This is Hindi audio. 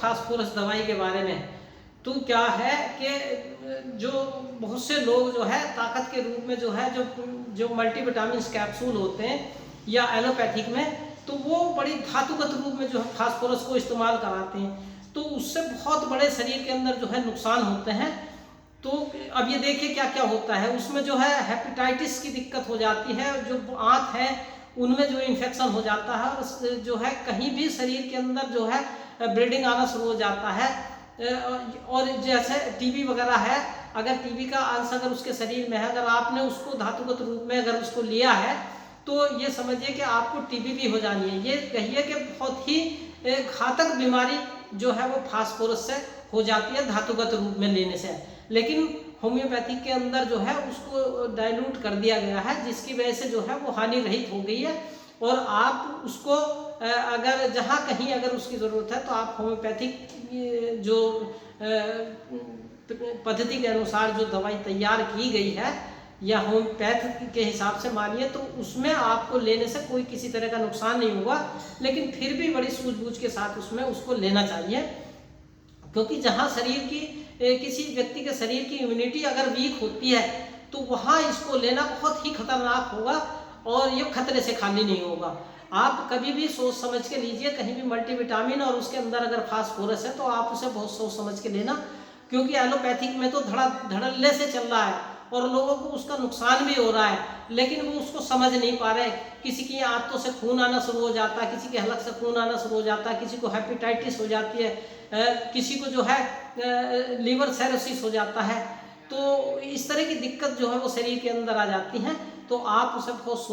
फास्फोरस दवाई के बारे में। तो क्या है कि जो बहुत से लोग जो है ताकत के रूप में जो है जो मल्टीविटामिन कैप्सूल होते हैं या एलोपैथिक में, तो वो बड़ी धातुगत रूप में जो है फास्फोरस को इस्तेमाल कराते हैं, तो उससे बहुत बड़े शरीर के अंदर जो है नुकसान होते हैं। तो अब ये देखिए क्या क्या होता है उसमें, जो है हेपेटाइटिस की दिक्कत हो जाती है, जो आंत है उनमें जो इन्फेक्शन हो जाता है, और जो है कहीं भी शरीर के अंदर जो है ब्लीडिंग आना शुरू हो जाता है। और जैसे टीबी वगैरह है, अगर टीबी का अंश अगर उसके शरीर में है, अगर आपने उसको धातुगत रूप में अगर उसको लिया है, तो ये समझिए कि आपको टीबी भी हो जानी है। ये कहिए कि बहुत ही घातक बीमारी जो है वो फास्फोरस से हो जाती है धातुगत रूप में लेने से। लेकिन होम्योपैथिक के अंदर जो है उसको डाइल्यूट कर दिया गया है, जिसकी वजह से जो है वो हानि रहित हो गई है। और आप उसको अगर जहाँ कहीं अगर उसकी ज़रूरत है तो आप होम्योपैथिक जो पद्धति के अनुसार जो दवाई तैयार की गई है या होम्योपैथ के हिसाब से मानिए, तो उसमें आपको लेने से कोई किसी तरह का नुकसान नहीं होगा, लेकिन फिर भी बड़ी सूझबूझ के साथ उसमें उसको लेना चाहिए। क्योंकि जहाँ शरीर की किसी व्यक्ति के शरीर की इम्यूनिटी अगर वीक होती है, तो वहाँ इसको लेना बहुत ही खतरनाक होगा और ये खतरे से खाली नहीं होगा। आप कभी भी सोच समझ के लीजिए, कहीं भी मल्टीविटामिन और उसके अंदर अगर फास्फोरस है तो आप उसे बहुत सोच समझ के लेना, क्योंकि एलोपैथिक में तो धड़ल्ले से चल रहा है और लोगों को उसका नुकसान भी हो रहा है, लेकिन वो उसको समझ नहीं पा रहे। किसी की आंतों से खून आना शुरू हो जाता है, किसी के हलक से खून आना शुरू हो जाता है, किसी को हेपेटाइटिस हो जाती है, किसी को जो है लीवर साइरोसिस हो जाता है। तो इस तरह की दिक्कत जो है वो शरीर के अंदर आ जाती है, तो आप उसे बहुत